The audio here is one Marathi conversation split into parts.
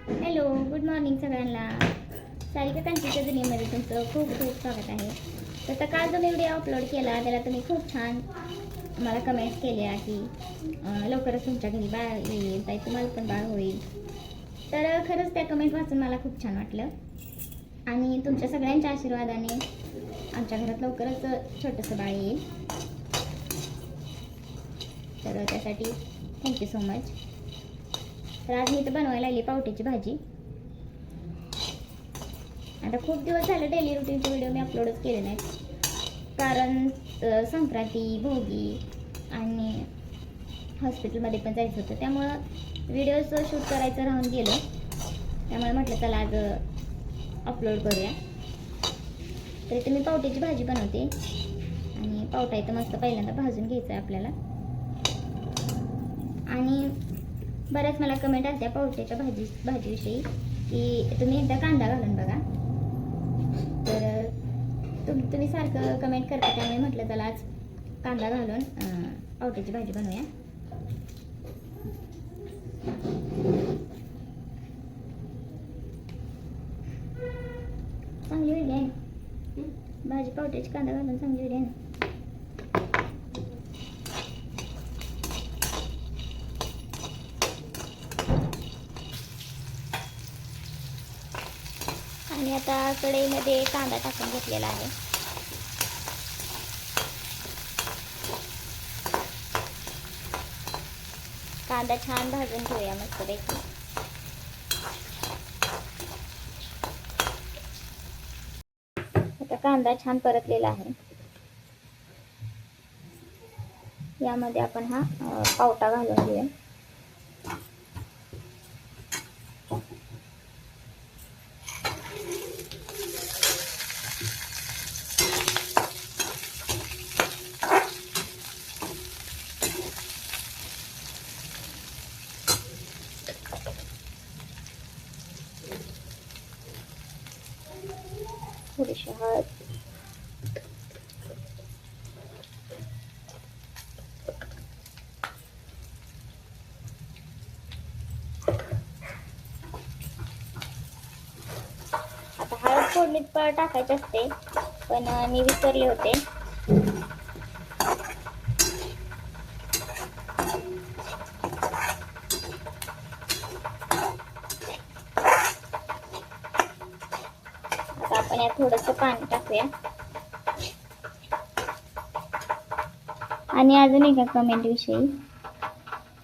हॅलो, गुड मॉर्निंग सगळ्यांना. सारिका कांचीच्या दुनियेमध्ये तुमचं खूप खूप स्वागत आहे. तर काल जो मी व्हिडिओ अपलोड केला त्याला तुम्ही खूप छान मला कमेंट्स केल्या की लवकरच तुमच्या घरी बाळ येईल, ताई तुम्हाला पण बाळ होईल. तर खरंच त्या कमेंट वाचून मला खूप छान वाटलं आणि तुमच्या सगळ्यांच्या आशीर्वादाने आमच्या घरात लवकरच छोटंसं बाळ येईल. तर त्यासाठी थँक्यू सो मच. तर आज मी तर बनवायला लागली पावट्याची भाजी. आता खूप दिवस झाले डेली रुटीनचे व्हिडिओ मी अपलोडच केले नाहीत, कारण संक्रांती, भोगी आणि हॉस्पिटलमध्ये पण जायचं होतं, त्यामुळं व्हिडिओज शूट करायचं राहून गेलं. त्यामुळे म्हटलं चला आज अपलोड करूया. तरी तर मी पावट्याची भाजी बनवते आणि पावटा इथं मस्त पहिल्यांदा भाजून घ्यायचं आहे आपल्याला. आणि बऱ्याच मला कमेंट आल्या पावट्याच्या भाजीविषयी की तुम्ही एकदा कांदा घालून बघा. तर तुम्ही सारखं कमेंट करता, त्यामुळे म्हटलं चला आज कांदा घालून पावट्याची भाजी बनवूया. चांगली होईल आहे भाजी, पावट्याची कांदा घालून चांगली होईल आहे. आणि आता कढईमध्ये कांदा टाकून घेतलेला आहे. कांदा छान भाजून घेऊया मस्तपैकी. आता कांदा छान परतलेला आहे. यामध्ये आपण हा पावटा घालून घेऊया. थोडीशी हळद, आता हळद फोडणीत टाकायची असते पण मी विसरले होते. आता आपण यात थोडंसं पाणी टाकूया. आणि अजून एका कमेंट विषयी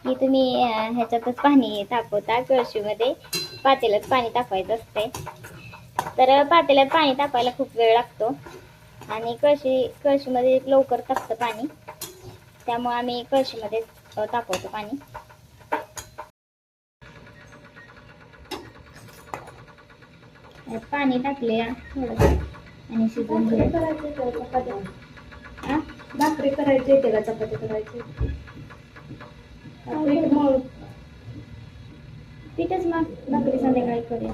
की तुम्ही ह्याच्यातच पाणी तापवता, कळशीमध्ये पातेल्यात पाणी तापवायचं असते. तर पातेल्यात पाणी तापायला खूप वेळ लागतो आणि कळशीमध्ये लवकर तापतं पाणी, त्यामुळे आम्ही कळशीमध्ये तापवतो पाणी. पाणी टाकले थोडं आणि शिजवून भाकरी करायची येते का चपाती करायची? पीठच मग भाकरी संध्याकाळी करूया.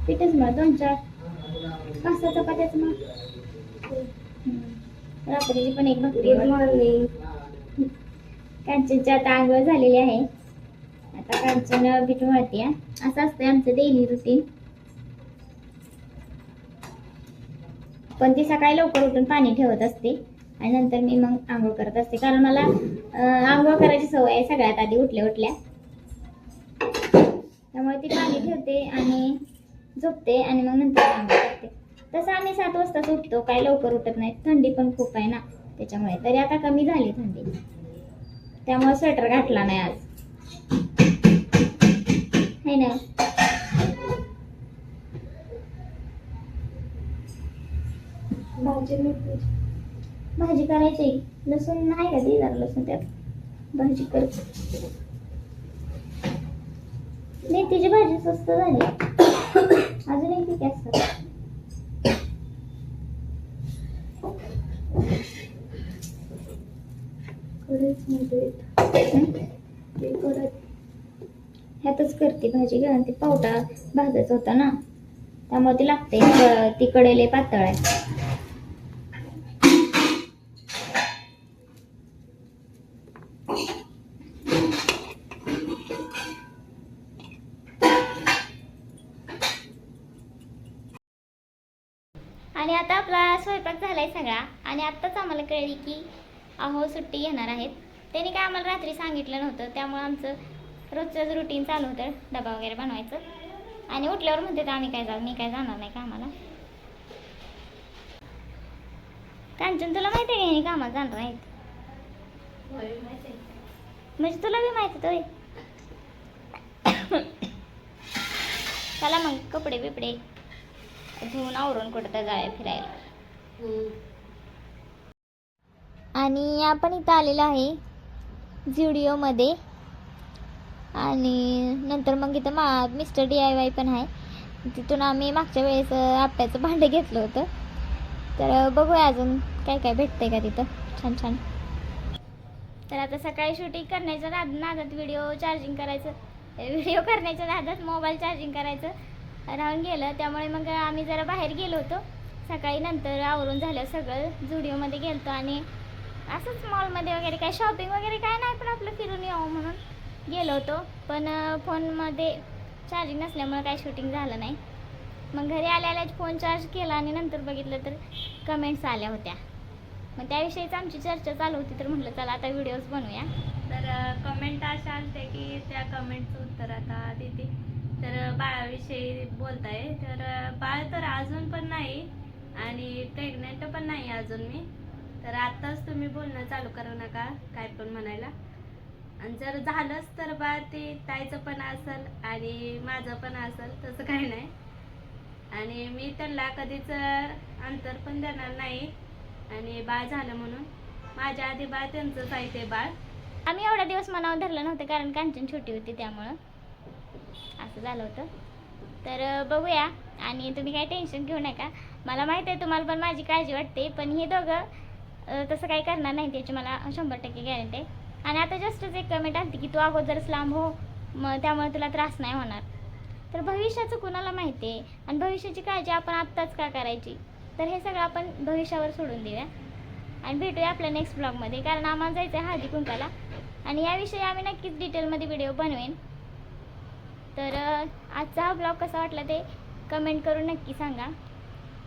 पीठच मग 2-4 5-6 चपात्याच मग रात्रीची पण एक भाकरी. कांचनच्या आता आंघोळ झालेली आहे. आता कांचन पीठ मळते. असं असतं आमचं डेली रुटीन. पण ती सकाळी लवकर उठून पाणी ठेवत असते आणि नंतर मी मग आंघोळ करत असते, कारण मला आंघोळ करायची सवय आहे सगळ्यात आधी उठल्या. त्यामुळे ती पाणी ठेवते आणि झोपते आणि मग नंतर आंघोळ करते. तसं आम्ही 7 वाजताच उठतो, काय लवकर उठत नाही. थंडी पण खूप आहे ना त्याच्यामुळे. तरी आता कमी झाली थंडी, त्यामुळे स्वेटर घातला नाही आज, है ना. भाजी करायची. लसूण नाही का ते, जरा लसूण त्यात भाजी करते. मेथीची भाजी स्वस्त झाली. अजून एक किती असतात. ह्यातच करते भाजी, कारण ती पावटा भाजायचा होता ना, त्यामुळे ती लागते. ती कडेले पातळ आहे. आणि आता आपला स्वयंपाक झालाय सगळा आणि आत्ताच आम्हाला कळली की अहो सुट्टी येणार आहेत. त्यांनी काय आम्हाला रात्री सांगितलं नव्हतं, त्यामुळे आमचं रोजचंच रुटीन चालू होतं डबा वगैरे बनवायचं. आणि उठल्यावर म्हणते तर आम्ही काय जाऊ, मी काय जाणार नाही कामाला. कांचन तुला माहिती आहे का हे कामाला जाणार नाहीत? म्हणजे तुला बी माहिती होय. चला मग कपडे बिपडे धुवून आवरून कुठं तर जाऊया फिरायला. आणि आपण इथं आलेलो आहे झुडिओमध्ये. आणि नंतर मग इथं मिस्टर DIY पण आहे. तिथून आम्ही मागच्या वेळेस आप्याचं भांडं घेतलं होतं. तर बघूया अजून काय काय भेटतंय का तिथं छान छान. तर आता सकाळी शूटिंग करण्याच्या नादात व्हिडिओ करण्याच्या नादात मोबाईल चार्जिंग करायचं राहून गेलं. त्यामुळे मग आम्ही जरा बाहेर गेलो होतो सकाळी. नंतर आवरून झालं सगळं झुडिओमध्ये गेलतो आणि असंच मॉलमध्ये वगैरे काय शॉपिंग वगैरे काय नाही, पण आपलं फिरून यावं म्हणून गेलो होतो. पण फोनमध्ये चार्जिंग नसल्यामुळे काही शूटिंग झालं नाही. मग घरी आल्याला फोन चार्ज केला आणि नंतर बघितलं तर कमेंट्स आल्या होत्या. मग त्याविषयीच आमची चर्चा चालू होती. तर म्हटलं चला आता व्हिडिओज बनवूया. तर कमेंट अशा आलते की त्या कमेंटचं उत्तर आता देते. तर बाळाविषयी बोलताय. तर बाळ तर अजून पण नाही आणि प्रेग्नेंट पण नाही अजून मी. तर आत्ताच तुम्ही बोलणं चालू करू नका काय पण म्हणायला. आणि जर झालंच तर बाळ ते ताईचं पण असेल आणि माझं पण असेल, तसं काही नाही. आणि मी त्यांना कधीच अंतर पण देणार नाही. आणि बाळ झालं म्हणून माझ्या आधी बाळ त्यांचंच आहे ते बाळ. आम्ही एवढा दिवस मनावर धरलं नव्हतं कारण कांचन छोटी होती, त्यामुळं असं झालं होतं. तर बघूया. आणि तुम्ही काही टेन्शन घेऊ नका. मला माहिती आहे तुम्हाला पण माझी काळजी वाटते, पण हे दोघं तसं काही करणार नाही त्याची मला 100% गॅरंटी आहे. आणि आता जस्टच एक कमेंट आली की तू अगोदरच लांब हो, मग त्यामुळे तुला त्रास नाही होणार. तर भविष्याचं कुणाला माहिती आहे आणि भविष्याची काळजी आपण आत्ताच का करायची. तर हे सगळं आपण भविष्यावर सोडून देऊया आणि भेटूया आपल्या नेक्स्ट ब्लॉगमध्ये. कारण आम्हाला जायचं आहे हळदी कुंकाला आणि याविषयी आम्ही नक्कीच डिटेलमध्ये व्हिडिओ बनवेन. तर आजचा हा ब्लॉग कसा वाटला ते कमेंट करून नक्की सांगा.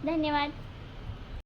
धन्यवाद.